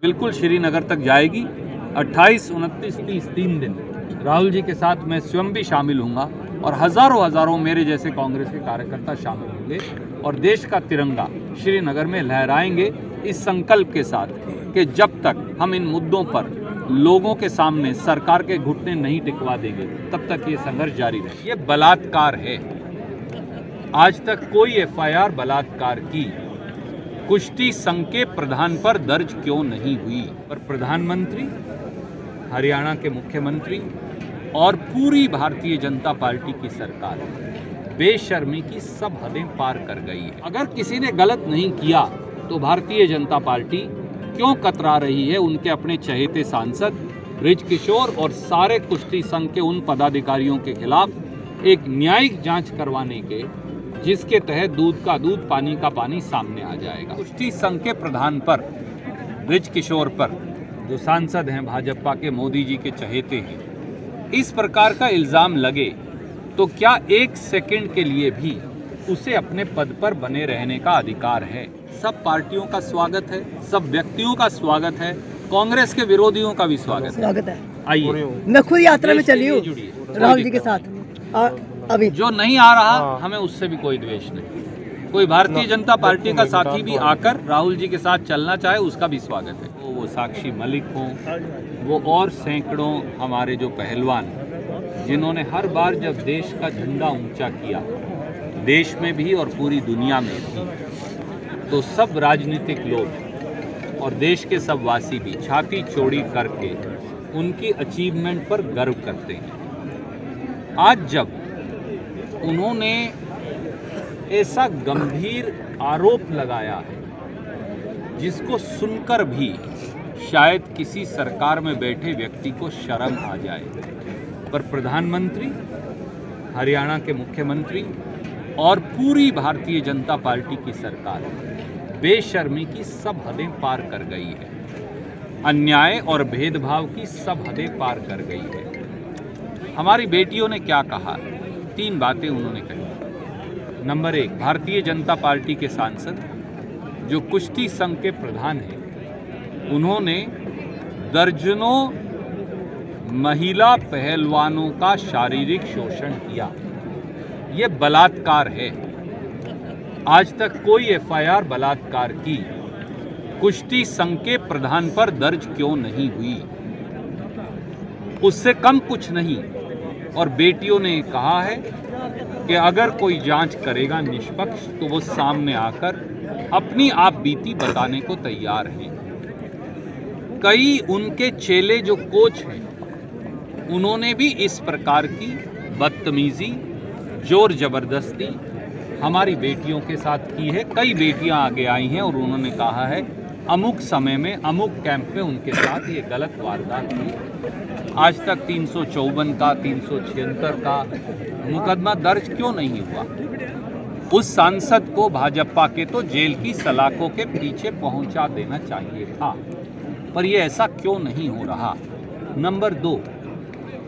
बिल्कुल श्रीनगर तक जाएगी। 28, 29, 30 3 दिन राहुल जी के साथ मैं स्वयं भी शामिल होऊंगा और हज़ारों मेरे जैसे कांग्रेस के कार्यकर्ता शामिल होंगे और देश का तिरंगा श्रीनगर में लहराएंगे इस संकल्प के साथ कि जब तक हम इन मुद्दों पर लोगों के सामने सरकार के घुटने नहीं टिकवा देंगे तब तक ये संघर्ष जारी रहेगा। ये बलात्कार है। आज तक कोई एफआईआर बलात्कार की कुश्ती संघ के प्रधान पर दर्ज क्यों नहीं हुई? पर प्रधानमंत्री, हरियाणा के मुख्यमंत्री और पूरी भारतीय जनता पार्टी की सरकार बेशर्मी की सब हदें पार कर गई है। अगर किसी ने गलत नहीं किया तो भारतीय जनता पार्टी क्यों कतरा रही है उनके अपने चहेते सांसद बृज किशोर और सारे कुश्ती संघ के उन पदाधिकारियों के खिलाफ एक न्यायिक जांच करवाने के, जिसके तहत दूध का दूध पानी का पानी सामने आ जाएगा। कुश्ती संघ के प्रधान पर, बृज किशोर पर, जो सांसद हैं भाजपा के, मोदी जी के चहेते हैं, इस प्रकार का इल्जाम लगे तो क्या एक सेकंड के लिए भी उसे अपने पद पर बने रहने का अधिकार है? सब पार्टियों का स्वागत है, सब व्यक्तियों का स्वागत है, कांग्रेस के विरोधियों का भी स्वागत है। आइए, मैं खुद यात्रा में चली हूँ राहुल जी के साथ। अभी जो नहीं आ रहा हमें उससे भी कोई द्वेष नहीं। कोई भारतीय जनता पार्टी का साथी भी आकर राहुल जी के साथ चलना चाहे उसका भी स्वागत है। वो साक्षी मलिक हों, वो और सैकड़ों हमारे जो पहलवान जिन्होंने हर बार जब देश का झंडा ऊंचा किया, देश में भी और पूरी दुनिया में भी, तो सब राजनीतिक लोग और देश के सब वासी भी छाती चौड़ी करके उनकी अचीवमेंट पर गर्व करते हैं। आज जब उन्होंने ऐसा गंभीर आरोप लगाया है जिसको सुनकर भी शायद किसी सरकार में बैठे व्यक्ति को शर्म आ जाए, पर प्रधानमंत्री, हरियाणा के मुख्यमंत्री और पूरी भारतीय जनता पार्टी की सरकार बेशर्मी की सब हदें पार कर गई है। अन्याय और भेदभाव की सब हदें पार कर गई है। हमारी बेटियों ने क्या कहा? 3 बातें उन्होंने कही। नंबर 1, भारतीय जनता पार्टी के सांसद जो कुश्ती संघ के प्रधान हैं, उन्होंने दर्जनों महिला पहलवानों का शारीरिक शोषण किया। ये बलात्कार है। आज तक कोई एफआईआर बलात्कार की कुश्ती संघ के प्रधान पर दर्ज क्यों नहीं हुई? उससे कम कुछ नहीं। और बेटियों ने कहा है कि अगर कोई जांच करेगा निष्पक्ष तो वो सामने आकर अपनी आप बीती बताने को तैयार हैं। कई उनके चेले जो कोच हैं, उन्होंने भी इस प्रकार की बदतमीजी, जोर जबरदस्ती हमारी बेटियों के साथ की है। कई बेटियां आगे आई हैं और उन्होंने कहा है अमुक समय में अमुक कैंप में उनके साथ ये गलत वारदात हुई। आज तक 354 का, 376 का मुकदमा दर्ज क्यों नहीं हुआ? उस सांसद को भाजपा के तो जेल की सलाखों के पीछे पहुंचा देना चाहिए था, पर यह ऐसा क्यों नहीं हो रहा? नंबर 2,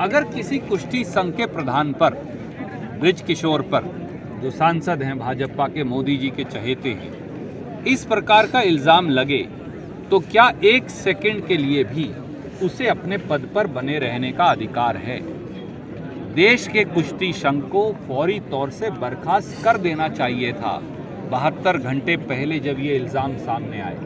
अगर किसी कुश्ती संघ के प्रधान पर, बृज किशोर पर, जो सांसद हैं भाजपा के, मोदी जी के चहेते हैं, इस प्रकार का इल्जाम लगे तो क्या एक सेकंड के लिए भी उसे अपने पद पर बने रहने का अधिकार है? देश के कुश्ती संघ को फौरी तौर से बर्खास्त कर देना चाहिए था 72 घंटे पहले जब ये इल्ज़ाम सामने आए,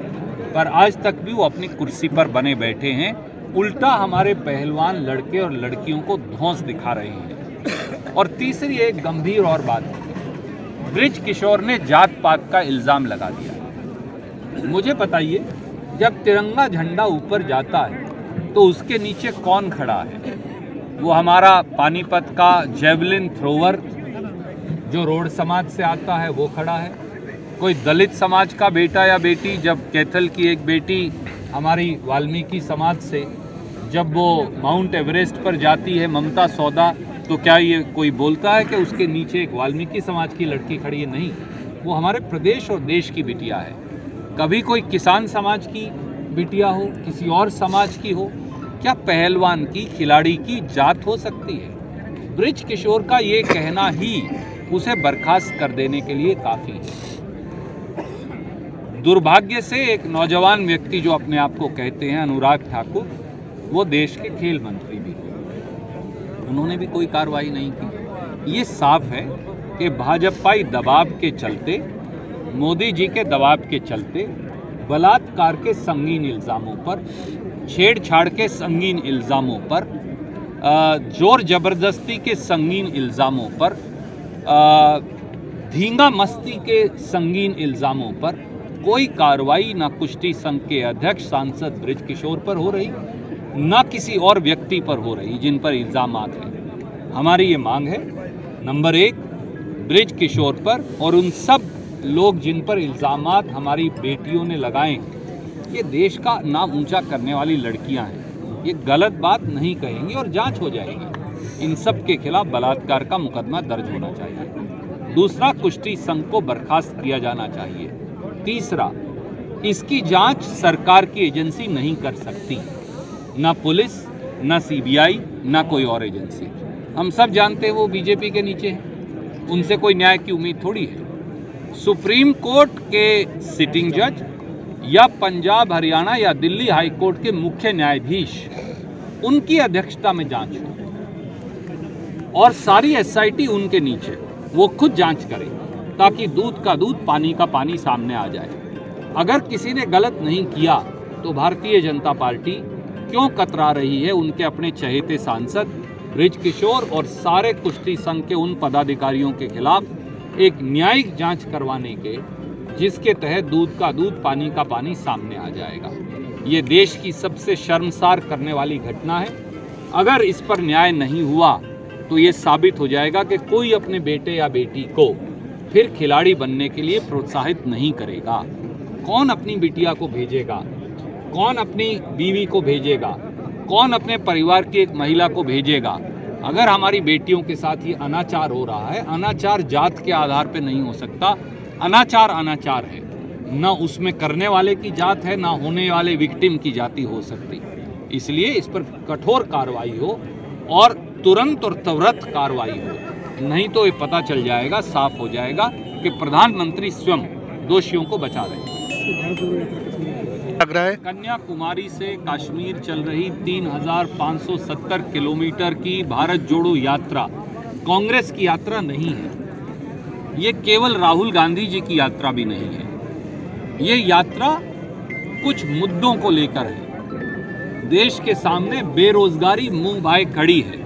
पर आज तक भी वो अपनी कुर्सी पर बने बैठे हैं। उल्टा हमारे पहलवान लड़के और लड़कियों को धौंस दिखा रहे हैं। और तीसरी एक गंभीर और बात, बृज किशोर ने जात पात का इल्ज़ाम लगा दिया। मुझे बताइए, जब तिरंगा झंडा ऊपर जाता है तो उसके नीचे कौन खड़ा है? वो हमारा पानीपत का जेवलिन थ्रोवर जो रोड समाज से आता है वो खड़ा है। कोई दलित समाज का बेटा या बेटी, जब कैथल की एक बेटी हमारी वाल्मीकि समाज से जब वो माउंट एवरेस्ट पर जाती है, ममता सौदा, तो क्या ये कोई बोलता है कि उसके नीचे एक वाल्मीकि समाज की लड़की खड़ी है? नहीं, वो हमारे प्रदेश और देश की बिटिया है। कभी कोई किसान समाज की बिटिया हो, किसी और समाज की हो, क्या पहलवान की, खिलाड़ी की जात हो सकती है? बृज किशोर का ये कहना ही उसे बर्खास्त कर देने के लिए काफ़ी है। दुर्भाग्य से एक नौजवान व्यक्ति जो अपने आप को कहते हैं अनुराग ठाकुर, वो देश के खेल मंत्री भी हैं, उन्होंने भी कोई कार्रवाई नहीं की। ये साफ है कि भाजपाई दबाव के चलते, मोदी जी के दबाव के चलते, बलात्कार के संगीन इल्ज़ामों पर, छेड़छाड़ के संगीन इल्ज़ामों पर, जोर जबरदस्ती के संगीन इल्ज़ामों पर, धींगा मस्ती के संगीन इल्ज़ामों पर कोई कार्रवाई ना कुश्ती संघ के अध्यक्ष सांसद बृज किशोर पर हो रही, ना किसी और व्यक्ति पर हो रही जिन पर इल्ज़ामात हैं। हमारी ये मांग है, नंबर 1, बृज किशोर पर और उन सब लोग जिन पर इल्ज़ामात हमारी बेटियों ने लगाए हैं, ये देश का नाम ऊंचा करने वाली लड़कियां हैं, ये गलत बात नहीं कहेंगी और जांच हो जाएगी। इन सब के खिलाफ बलात्कार का मुकदमा दर्ज होना चाहिए। दूसरा, कुश्ती संघ को बर्खास्त किया जाना चाहिए। तीसरा, इसकी जांच सरकार की एजेंसी नहीं कर सकती, ना पुलिस, ना सीबीआई, ना कोई और एजेंसी। हम सब जानते हैं वो बीजेपी के नीचे हैं, उनसे कोई न्याय की उम्मीद थोड़ी है। सुप्रीम कोर्ट के सिटिंग जज या पंजाब, हरियाणा या दिल्ली हाई कोर्ट के मुख्य न्यायाधीश, उनकी अध्यक्षता में जांच हो और सारी एसआईटी उनके नीचे, वो खुद जांच करें ताकि दूध का दूध, पानी का पानी सामने आ जाए। अगर किसी ने गलत नहीं किया तो भारतीय जनता पार्टी क्यों कतरा रही है उनके अपने चहेते सांसद बृज किशोर और सारे कुश्ती संघ के उन पदाधिकारियों के खिलाफ एक न्यायिक जांच करवाने के, जिसके तहत दूध का दूध, पानी का पानी सामने आ जाएगा। ये देश की सबसे शर्मसार करने वाली घटना है। अगर इस पर न्याय नहीं हुआ तो ये साबित हो जाएगा कि कोई अपने बेटे या बेटी को फिर खिलाड़ी बनने के लिए प्रोत्साहित नहीं करेगा। कौन अपनी बिटिया को भेजेगा, कौन अपनी बीवी को भेजेगा, कौन अपने परिवार की एक महिला को भेजेगा अगर हमारी बेटियों के साथ ये अनाचार हो रहा है। अनाचार जात के आधार पर नहीं हो सकता, अनाचार अनाचार है, ना उसमें करने वाले की जात है, ना होने वाले विक्टिम की जाति हो सकती। इसलिए इस पर कठोर कार्रवाई हो और तुरंत और त्वरित कार्रवाई हो, नहीं तो ये पता चल जाएगा, साफ हो जाएगा कि प्रधानमंत्री स्वयं दोषियों को बचा रहे हैं। लग रहा है कन्याकुमारी से कश्मीर चल रही 3570 किलोमीटर की भारत जोड़ो यात्रा कांग्रेस की यात्रा नहीं है। ये केवल राहुल गांधी जी की यात्रा भी नहीं है। ये यात्रा कुछ मुद्दों को लेकर है। देश के सामने बेरोजगारी मुंह भाए खड़ी है।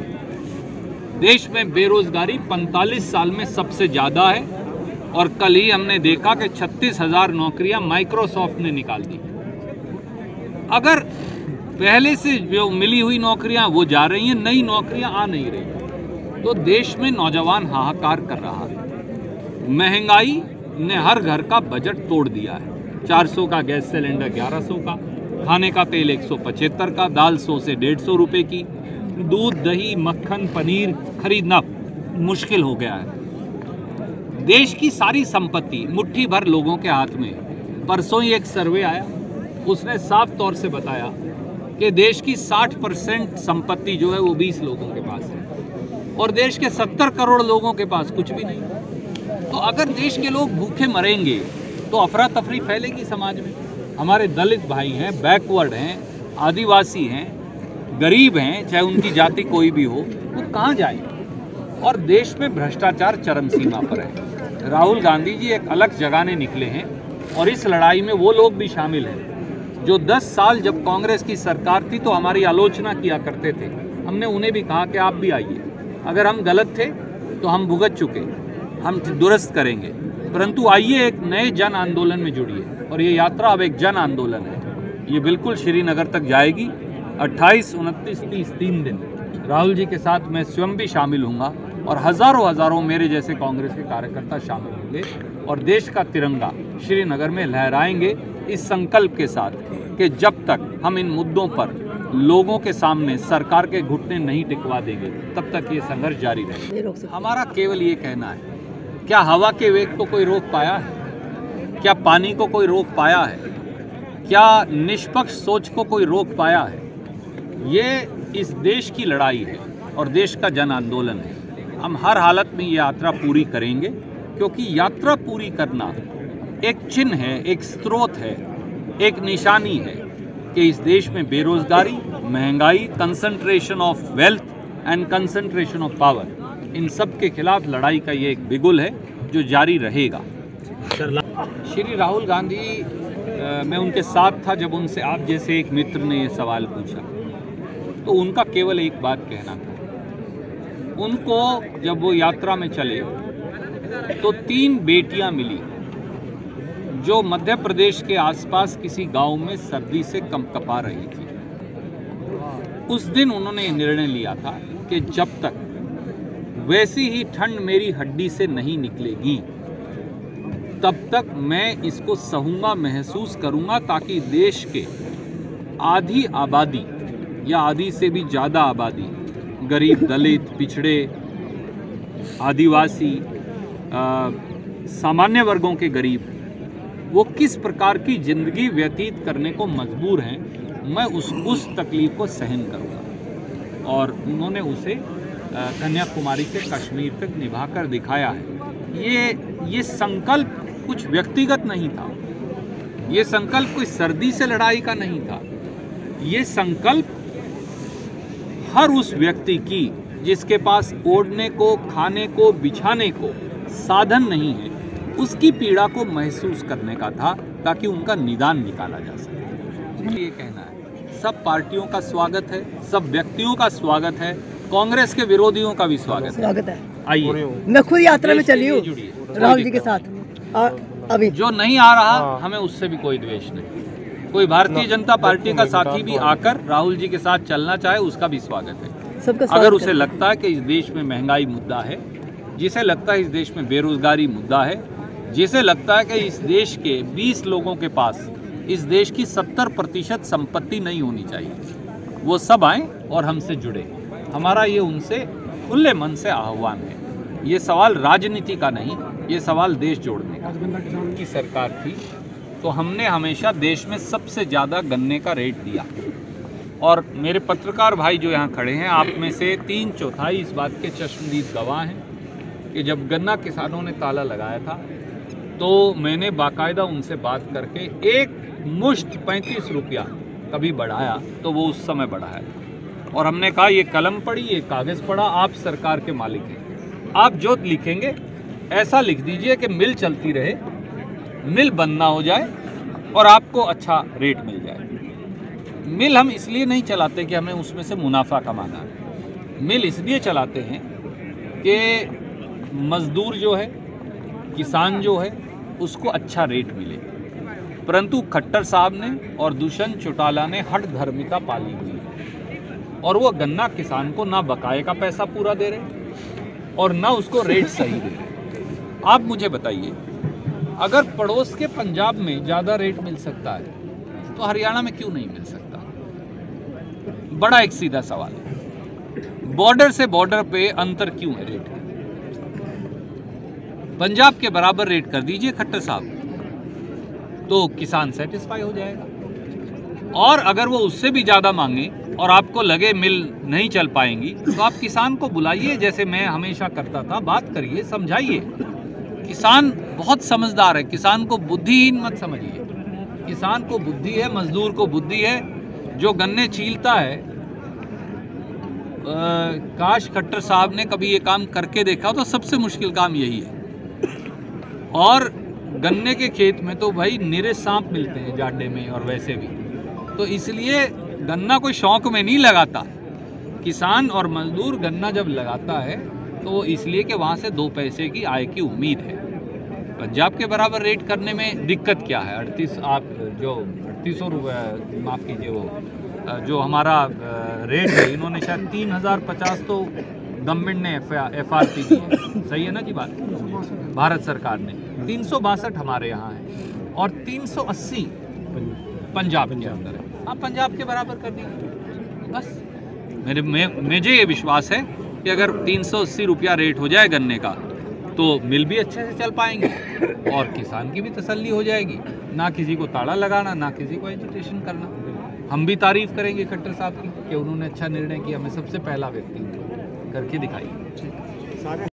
देश में बेरोजगारी 45 साल में सबसे ज़्यादा है और कल ही हमने देखा कि 36,000 नौकरियां माइक्रोसॉफ्ट ने निकाल दी। अगर पहले से जो मिली हुई नौकरियां वो जा रही हैं, नई नौकरियां आ नहीं रही, तो देश में नौजवान हाहाकार कर रहा है। महंगाई ने हर घर का बजट तोड़ दिया है। 400 का गैस सिलेंडर 1100 का, खाने का तेल 175 का, दाल 100 से 150 रुपये की, दूध, दही, मक्खन, पनीर खरीदना मुश्किल हो गया है। देश की सारी संपत्ति मुट्ठी भर लोगों के हाथ में। परसों ही एक सर्वे आया, उसने साफ तौर से बताया कि देश की 60% संपत्ति जो है वो 20 लोगों के पास है और देश के 70 करोड़ लोगों के पास कुछ भी नहीं। तो अगर देश के लोग भूखे मरेंगे तो अफरा तफरी फैलेगी समाज में। हमारे दलित भाई हैं, बैकवर्ड हैं, आदिवासी हैं, गरीब हैं, चाहे उनकी जाति कोई भी हो, वो कहाँ जाएंगे। और देश में भ्रष्टाचार चरम सीमा पर है। राहुल गांधी जी एक अलग जगाने निकले हैं और इस लड़ाई में वो लोग भी शामिल हैं जो 10 साल जब कांग्रेस की सरकार थी तो हमारी आलोचना किया करते थे। हमने उन्हें भी कहा कि आप भी आइए, अगर हम गलत थे तो हम भुगत चुके, हम दुरुस्त करेंगे, परंतु आइए एक नए जन आंदोलन में जुड़िए। और ये यात्रा अब एक जन आंदोलन है। ये बिल्कुल श्रीनगर तक जाएगी। 28, 29, 30 3 दिन राहुल जी के साथ मैं स्वयं भी शामिल होऊंगा और हज़ारों मेरे जैसे कांग्रेस के कार्यकर्ता शामिल होंगे और देश का तिरंगा श्रीनगर में लहराएंगे इस संकल्प के साथ कि जब तक हम इन मुद्दों पर लोगों के सामने सरकार के घुटने नहीं टिकवा देंगे तब तक ये संघर्ष जारी रहेगा। हमारा केवल ये कहना है, क्या हवा के वेग को कोई रोक पाया है? क्या पानी को कोई रोक पाया है? क्या निष्पक्ष सोच को कोई रोक पाया है? ये इस देश की लड़ाई है और देश का जन आंदोलन है। हम हर हालत में ये यात्रा पूरी करेंगे, क्योंकि यात्रा पूरी करना एक चिन्ह है, एक स्रोत है, एक निशानी है कि इस देश में बेरोजगारी, महंगाई, concentration of wealth and concentration of power, इन सब के खिलाफ लड़ाई का ये एक बिगुल है जो जारी रहेगा। श्री राहुल गांधी, मैं उनके साथ था जब उनसे आप जैसे एक मित्र ने ये सवाल पूछा, तो उनका केवल एक बात कहना था। उनको जब वो यात्रा में चले तो 3 बेटियां मिली जो मध्य प्रदेश के आसपास किसी गांव में सर्दी से कंपकपा रही थी। उस दिन उन्होंने निर्णय लिया था कि जब तक वैसी ही ठंड मेरी हड्डी से नहीं निकलेगी तब तक मैं इसको सहूंगा, महसूस करूंगा, ताकि देश के आधी आबादी या आधी से भी ज़्यादा आबादी, गरीब, दलित, पिछड़े, आदिवासी, सामान्य वर्गों के गरीब, वो किस प्रकार की ज़िंदगी व्यतीत करने को मजबूर हैं, मैं उस तकलीफ को सहन करूंगा। और उन्होंने उसे कन्याकुमारी से कश्मीर तक निभाकर दिखाया है। ये संकल्प कुछ व्यक्तिगत नहीं था, ये संकल्प कोई सर्दी से लड़ाई का नहीं था, ये संकल्प हर उस व्यक्ति की जिसके पास ओढ़ने को, खाने को, बिछाने को साधन नहीं है, उसकी पीड़ा को महसूस करने का था, ताकि उनका निदान निकाला जा सके। ये कहना है, सब पार्टियों का स्वागत है, सब व्यक्तियों का स्वागत है, कांग्रेस के विरोधियों का भी स्वागत है। आइए, मैं खुद यात्रा में चली हूँ राहुल जी के साथ। अभी जो नहीं आ रहा, हमें उससे भी कोई द्वेष नहीं। कोई भारतीय जनता पार्टी का साथी भी आकर राहुल जी के साथ चलना चाहे, उसका भी स्वागत है। अगर उसे लगता है कि इस देश में महंगाई मुद्दा है, जिसे लगता है इस देश में बेरोजगारी मुद्दा है, जिसे लगता है कि इस देश के 20 लोगों के पास इस देश की 70% संपत्ति नहीं होनी चाहिए, वो सब आएं और हमसे जुड़े। हमारा ये उनसे खुले मन से आह्वान है। ये सवाल राजनीति का नहीं, ये सवाल देश जोड़ने का। की सरकार थी तो हमने हमेशा देश में सबसे ज़्यादा गन्ने का रेट दिया, और मेरे पत्रकार भाई जो यहाँ खड़े हैं, आप में से 3/4 इस बात के चश्मदीद गवाह हैं कि जब गन्ना किसानों ने ताला लगाया था तो मैंने बाकायदा उनसे बात करके एक मुश्त 35 रुपया कभी बढ़ाया तो वो उस समय बढ़ाया, और हमने कहा ये कलम पड़ी, ये कागज़ पड़ा, आप सरकार के मालिक हैं, आप जो लिखेंगे ऐसा लिख दीजिए कि मिल चलती रहे, मिल बंद ना हो जाए और आपको अच्छा रेट मिल जाए। मिल हम इसलिए नहीं चलाते कि हमें उसमें से मुनाफा कमाना है, मिल इसलिए चलाते हैं कि मजदूर जो है, किसान जो है, उसको अच्छा रेट मिले। परंतु खट्टर साहब ने और दुष्यंत चौटाला ने हठधर्मिता पाली हुई है, और वो गन्ना किसान को ना बकाये का पैसा पूरा दे रहे और ना उसको रेट सही दे रहे। आप मुझे बताइए, अगर पड़ोस के पंजाब में ज़्यादा रेट मिल सकता है तो हरियाणा में क्यों नहीं मिल सकता? बड़ा एक सीधा सवाल है। बॉर्डर से बॉर्डर पे अंतर क्यों है रेट? पंजाब के बराबर रेट कर दीजिए खट्टर साहब, तो किसान सेटिस्फाई हो जाएगा। और अगर वो उससे भी ज़्यादा मांगे और आपको लगे मिल नहीं चल पाएंगी, तो आप किसान को बुलाइए, जैसे मैं हमेशा करता था, बात करिए, समझाइए। किसान बहुत समझदार है, किसान को बुद्धिहीन मत समझिए। किसान को बुद्धि है, मजदूर को बुद्धि है। जो गन्ने छीलता है, काश खट्टर साहब ने कभी ये काम करके देखा तो सबसे मुश्किल काम यही है। और गन्ने के खेत में तो भाई निरे सांप मिलते हैं जाडे में, और वैसे भी तो इसलिए गन्ना कोई शौक में नहीं लगाता। किसान और मजदूर गन्ना जब लगाता है तो इसलिए कि वहाँ से 2 पैसे की आय की उम्मीद है। पंजाब के बराबर रेट करने में दिक्कत क्या है? 3800 रुपये, माफ़ कीजिए, वो जो हमारा रेट है, इन्होंने शायद 3050 तो गवर्नमेंट ने FRP दी है, सही है ना जी बात? भारत सरकार ने 362 हमारे यहाँ है और 380 पंजाब के अंदर है। आप पंजाब के बराबर कर दीजिए बस। मुझे ये विश्वास है कि अगर 380 रुपया रेट हो जाए गन्ने का तो मिल भी अच्छे से चल पाएंगे और किसान की भी तसल्ली हो जाएगी। ना किसी को ताला लगाना, ना किसी को एजिटेशन करना। हम भी तारीफ करेंगे खट्टर साहब की कि उन्होंने अच्छा निर्णय किया। मैं सबसे पहला व्यक्ति करके दिखाई।